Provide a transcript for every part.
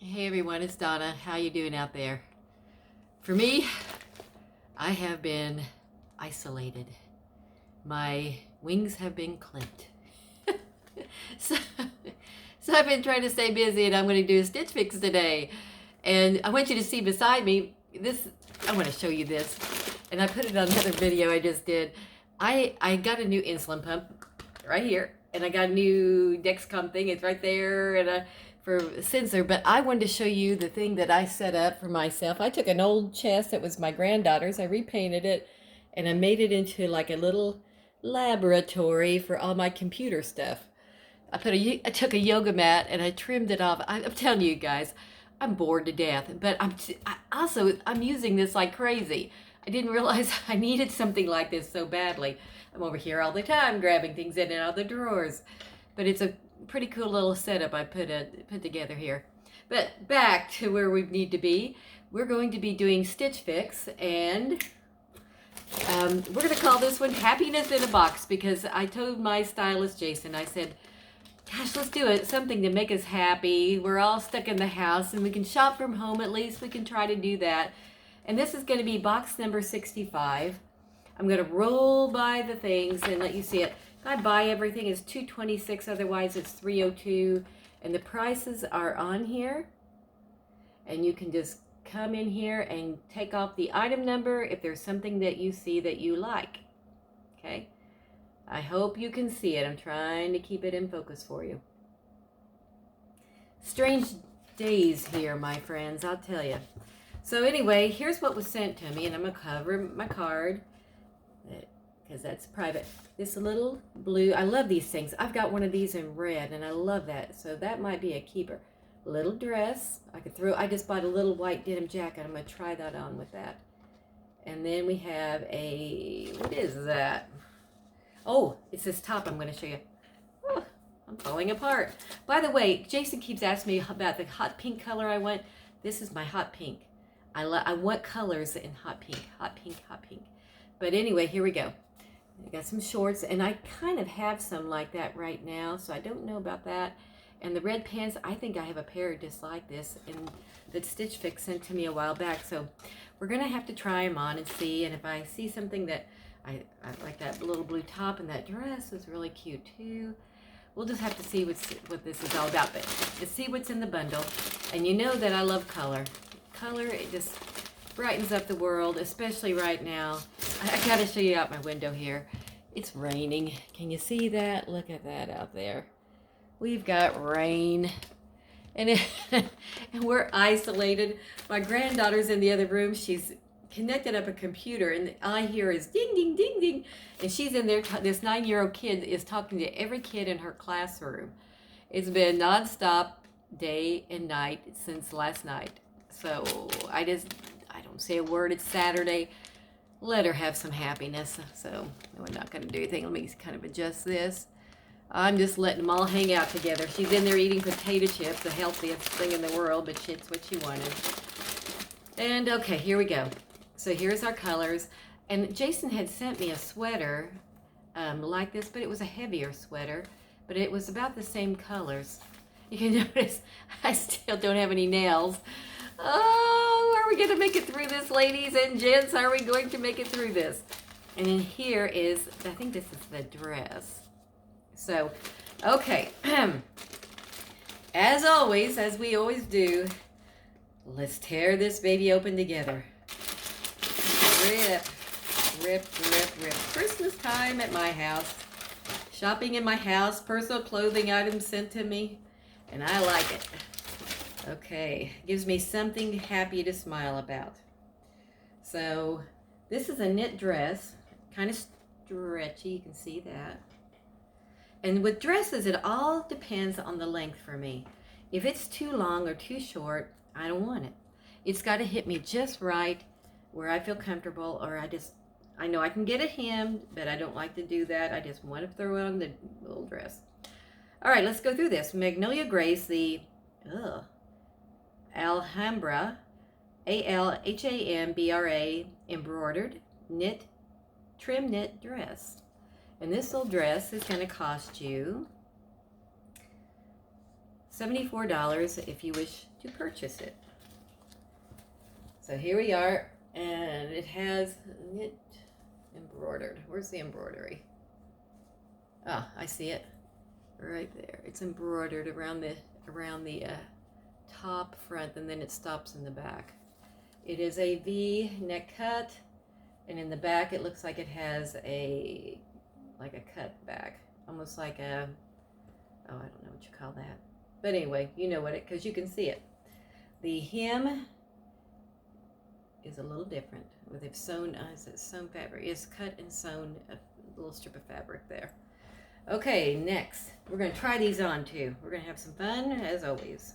Hey everyone, it's Donna. How you doing out there? For me, I have been isolated. My wings have been clipped. so, so I've been trying to stay busy and I'm going to do a stitch fix today. And I want you to see beside me, this, I want to show you this. And I put it on another video I just did. I got a new insulin pump right here. And I got a new Dexcom thing. It's right there. And for a sensor, but I wanted to show you the thing that I set up for myself. I took an old chest that was my granddaughter's, I repainted it, and I made it into like a little laboratory for all my computer stuff. I took a yoga mat and I trimmed it off. I'm telling you guys, I'm bored to death, but I'm using this like crazy. I didn't realize I needed something like this so badly. I'm over here all the time grabbing things in and out of the drawers, but it's a pretty cool little setup I put together here. But back to where we need to be. We're going to be doing stitch fix, and we're going to call this one Happiness in a Box, because I told my stylist Jason, I said, gosh, let's do it, something to make us happy. We're all stuck in the house and we can shop from home. At least we can try to do that. And this is going to be box number 65. I'm going to roll by the things and let you see it. If I buy everything, it's $226, otherwise it's $302. And the prices are on here. And you can just come in here and take off the item number if there's something that you see that you like. Okay? I hope you can see it. I'm trying to keep it in focus for you. Strange days here, my friends, I'll tell you. So anyway, here's what was sent to me, and I'm going to cover my card, because that's private. This little blue, I love these things. I've got one of these in red, and I love that. So that might be a keeper. Little dress. I just bought a little white denim jacket. I'm going to try that on with that. And then we have what is that? Oh, it's this top I'm going to show you. Oh, I'm falling apart. By the way, Jason keeps asking me about the hot pink color I want. This is my hot pink. I want colors in hot pink, hot pink, hot pink. But anyway, here we go. I got some shorts, and I kind of have some like that right now, so I don't know about that. And the red pants, I think I have a pair just like this, and that Stitch Fix sent to me a while back. So we're going to have to try them on and see. And if I see something that I like, that little blue top and that dress is really cute too. We'll just have to see what this is all about. But let's see what's in the bundle. And you know that I love color. Color, it just brightens up the world, especially right now. I gotta show you out my window here. It's raining. Can you see that? Look at that out there. We've got rain. And we're isolated. My granddaughter's in the other room. She's connected up a computer, and all I hear is ding, ding, ding, ding. And she's in there, this 9-year-old kid is talking to every kid in her classroom. It's been nonstop day and night since last night. So I don't say a word. It's Saturday. Let her have some happiness. So we're not going to do anything. Let me kind of adjust this. I'm just letting them all hang out together. She's in there eating potato chips, the healthiest thing in the world, but it's what she wanted. And okay, here we go. So here's our colors. And Jason had sent me a sweater like this, but it was a heavier sweater. But it was about the same colors. You can notice I still don't have any nails. Oh, are we going to make it through this, ladies and gents? Are we going to make it through this? And then here is, I think this is the dress. So, okay. As always, as we always do, let's tear this baby open together. Rip, rip, rip, rip. Christmas time at my house. Shopping in my house, personal clothing items sent to me, and I like it. Okay, gives me something happy to smile about. So this is a knit dress, kind of stretchy, you can see that. And with dresses, it all depends on the length for me. If it's too long or too short, I don't want it. It's got to hit me just right where I feel comfortable, or I know I can get it hemmed, but I don't like to do that. I just want to throw on the little dress. All right, let's go through this. Magnolia Grace, the Alhambra, Alhambra embroidered knit, trim knit dress. And this little dress is going to cost you $74 if you wish to purchase it. So here we are, and it has it embroidered. Where's the embroidery? Ah, I see it right there. It's embroidered around the top, front, and then it stops in the back. It is a V neck cut, and in the back it looks like it has a cut back, almost like a, oh, I don't know what you call that, but anyway, you know what it, because you can see it. The hem is a little different, with a sewn, sewn fabric. It's cut and sewn, a little strip of fabric there. Okay, next we're going to try these on too. We're going to have some fun as always.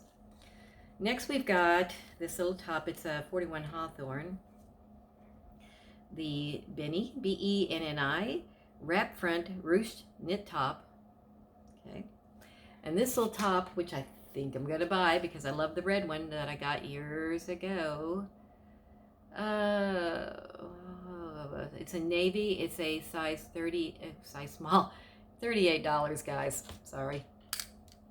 Next we've got this little top. It's a 41 Hawthorne. The Benny, B-E-N-N-I, wrap front, ruched knit top. Okay, and this little top, which I think I'm going to buy because I love the red one that I got years ago. It's a navy. It's a size 30, size small. $38, guys. Sorry.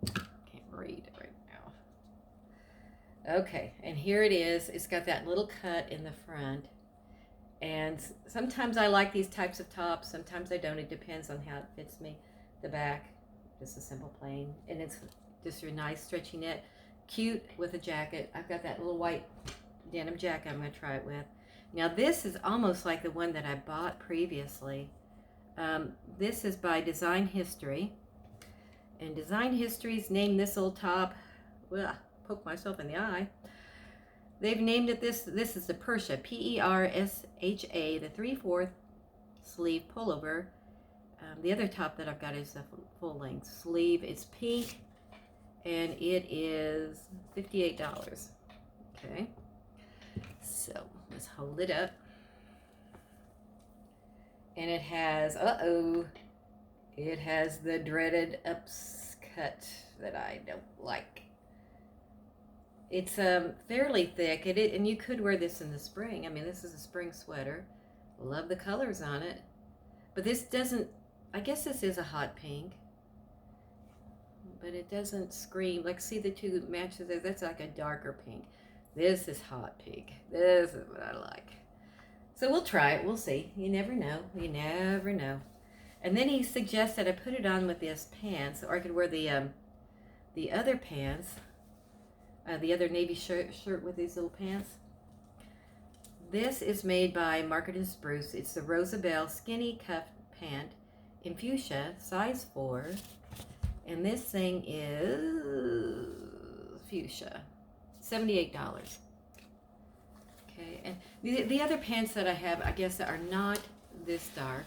Can't read it right now. Okay, and here it is. It's got that little cut in the front. And sometimes I like these types of tops. Sometimes I don't. It depends on how it fits me. The back, just a simple plain. And it's just a nice stretchy knit. Cute with a jacket. I've got that little white denim jacket I'm going to try it with. Now this is almost like the one that I bought previously. This is by Design History, and Design History's named this little top, well, poke myself in the eye. They've named it this is the Persha, P-E-R-S-H-A, the 3/4 sleeve pullover. The other top that I've got is a full length sleeve. It's pink, and it is $58. Okay, so let's hold it up. And it has, it has the dreaded upcut that I don't like. It's fairly thick, and you could wear this in the spring. I mean, this is a spring sweater. Love the colors on it. But this doesn't, I guess this is a hot pink. But it doesn't scream, like see the two matches there? That's like a darker pink. This is hot pink. This is what I like. So we'll try it. We'll see. You never know. You never know. And then he suggested I put it on with this pants, or I could wear the other pants, the other navy shirt with these little pants. This is made by Market and Spruce. It's the Rosabelle skinny cuff pant in fuchsia, size 4. And this thing is fuchsia, $78. Okay, and the other pants that I have, I guess, are not this dark.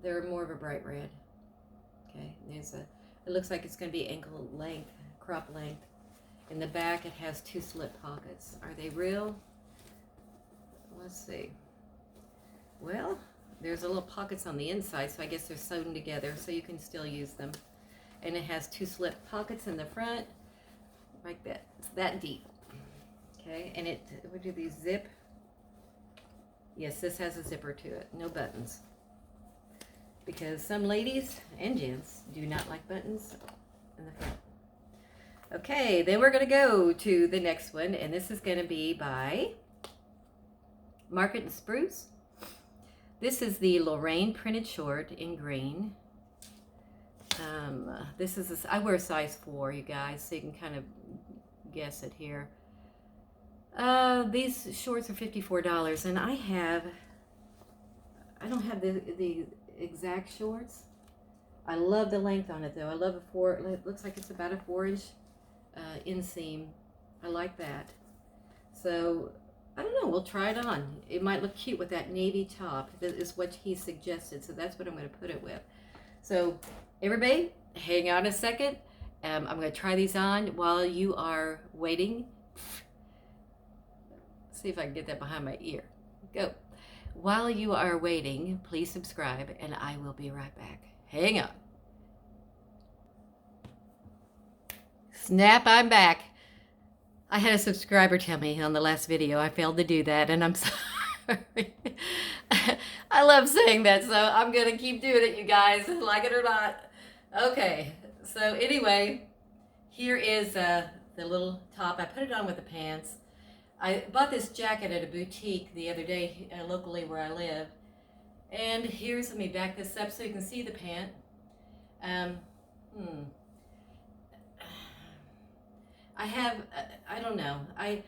They're more of a bright red. Okay, it looks like it's going to be ankle length, crop length. In the back, it has 2 slip pockets. Are they real? Let's see. Well, there's a little pockets on the inside, so I guess they're sewn together, so you can still use them. And it has 2 slip pockets in the front, like that. It's that deep. Okay, and what do these zip? Yes, this has a zipper to it. No buttons. Because some ladies and gents do not like buttons in the front. Okay, then we're going to go to the next one, and this is going to be by Market and Spruce. This is the Lorraine printed short in green. This is I wear size 4, you guys, so you can kind of guess it here. These shorts are $54, and I don't have the exact shorts. I love the length on it though. I love it looks like it's about a 4-inch inseam. I like that. So I don't know, we'll try it on. It might look cute with that navy top. That is what he suggested, so that's what I'm going to put it with. So everybody, hang on a second. I'm going to try these on while you are waiting. See if I can get that behind my ear. Go. While you are waiting, please subscribe, and I will be right back. Hang on. Snap, I'm back. I had a subscriber tell me on the last video I failed to do that, and I'm sorry. I love saying that, so I'm going to keep doing it, you guys, like it or not. Okay, so anyway, here is the little top. I put it on with the pants. I bought this jacket at a boutique the other day locally where I live. And here's, let me back this up so you can see the pant. Um, hmm. I have, I don't know. I'm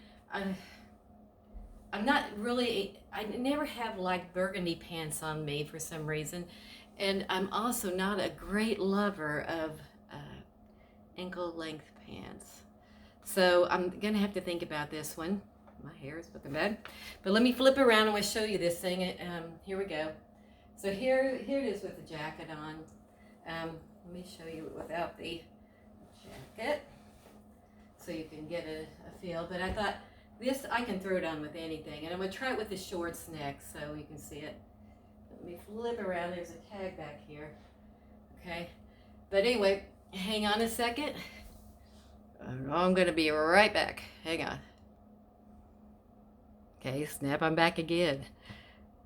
not really, I never have like burgundy pants on me for some reason. And I'm also not a great lover of ankle length pants. So I'm gonna have to think about this one. My hair is looking bad. But let me flip around and we'll show you this thing. Here we go. So here it is with the jacket on. Let me show you without the jacket so you can get a feel. But I thought this, I can throw it on with anything. And I'm going to try it with the shorts next so you can see it. Let me flip around. There's a tag back here. Okay. But anyway, hang on a second. I'm going to be right back. Hang on. Okay, snap, I'm back again.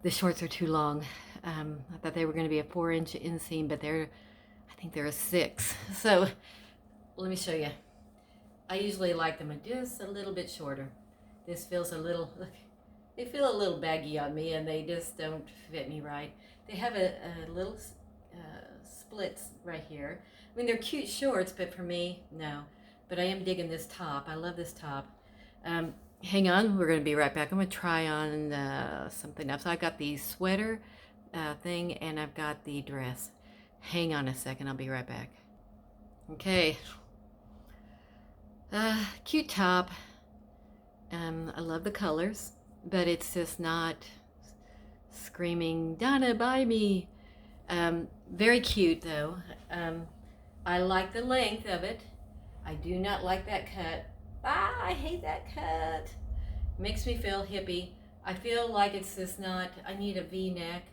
The shorts are too long. I thought they were going to be a 4-inch inseam, but I think they're a 6. So let me show you. I usually like them just a little bit shorter. This feels a little, look, they feel a little baggy on me and they just don't fit me right. They have a little splits right here. I mean, they're cute shorts, but for me, no. But I am digging this top. I love this top. Hang on, we're going to be right back. I'm going to try on something else. I got the sweater thing and I've got the dress. Hang on a second, I'll be right back. Okay. Cute top. I love the colors, but it's just not screaming, Donna, buy me. Very cute though. I like the length of it. I do not like that cut. I hate that cut. Makes me feel hippie. I feel like it's just not, I need a V-neck.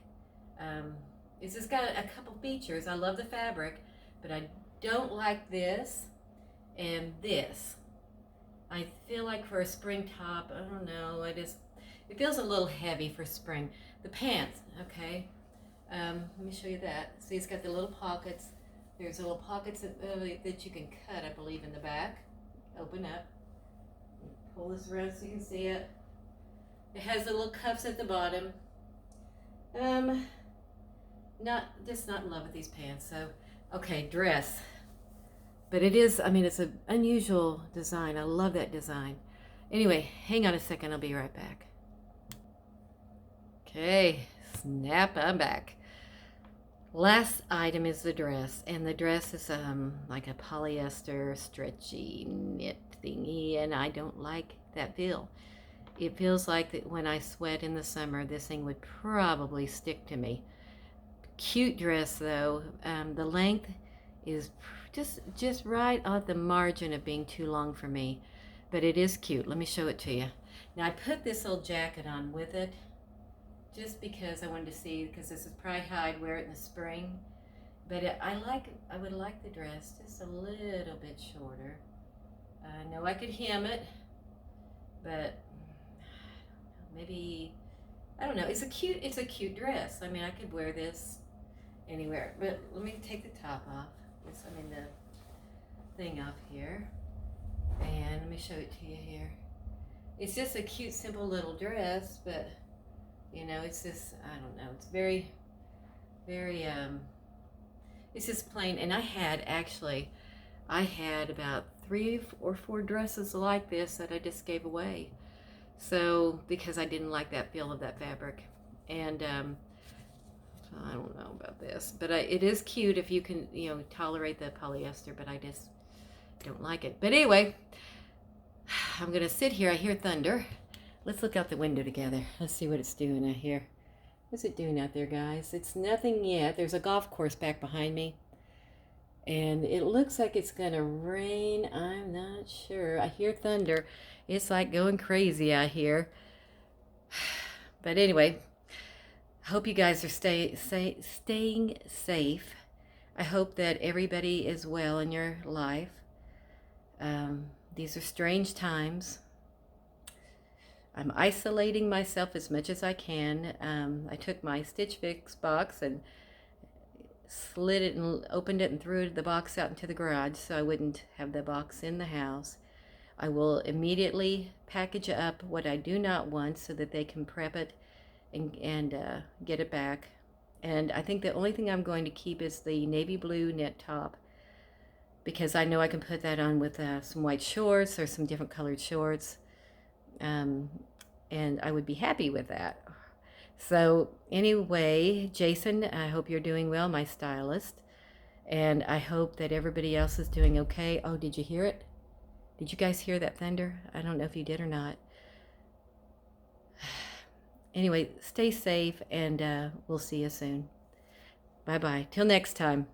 It's just got a couple features. I love the fabric, but I don't like this and this. I feel like for a spring top, I don't know, it feels a little heavy for spring. The pants, okay. Let me show you that. See, it's got the little pockets. There's little pockets that you can cut, I believe, in the back. Open up. Pull this around so you can see it. It has the little cuffs at the bottom. Just not in love with these pants. So, okay, dress. But it is, I mean, it's an unusual design. I love that design. Anyway, hang on a second. I'll be right back. Okay, snap, I'm back. Last item is the dress, and the dress is like a polyester stretchy knit thingy, and I don't like that feel. It feels like that when I sweat in the summer, this thing would probably stick to me. Cute dress though. The length is just right at the margin of being too long for me, but it is cute. Let me show it to you. Now I put this old jacket on with it just because I wanted to see, because this is probably how I'd wear it in the spring. But I would like the dress just a little bit shorter. I know I could hem it, but maybe, I don't know. It's a cute dress. I mean, I could wear this anywhere. But let me take the top off. The thing off here, and let me show it to you here. It's just a cute, simple little dress, but you know, it's just, I don't know, it's very, very, it's just plain. And I had about 3 or 4 dresses like this that I just gave away. So, because I didn't like that feel of that fabric. And, I don't know about this, but it is cute if you can, you know, tolerate the polyester, but I just don't like it. But anyway, I'm going to sit here. I hear thunder. Let's look out the window together. Let's see what it's doing out here. What's it doing out there, guys? It's nothing yet. There's a golf course back behind me. And it looks like it's going to rain. I'm not sure. I hear thunder. It's like going crazy out here. But anyway, I hope you guys are staying safe. I hope that everybody is well in your life. These are strange times. I'm isolating myself as much as I can. I took my Stitch Fix box and slid it and opened it and threw the box out into the garage so I wouldn't have the box in the house. I will immediately package up what I do not want so that they can prep it and get it back. And I think the only thing I'm going to keep is the navy blue knit top, because I know I can put that on with some white shorts or some different colored shorts. And I would be happy with that. So anyway, Jason, I hope you're doing well, my stylist. And I hope that everybody else is doing okay. Oh, did you hear it? Did you guys hear that thunder? I don't know if you did or not. Anyway, stay safe, and we'll see you soon. Bye-bye. Till next time.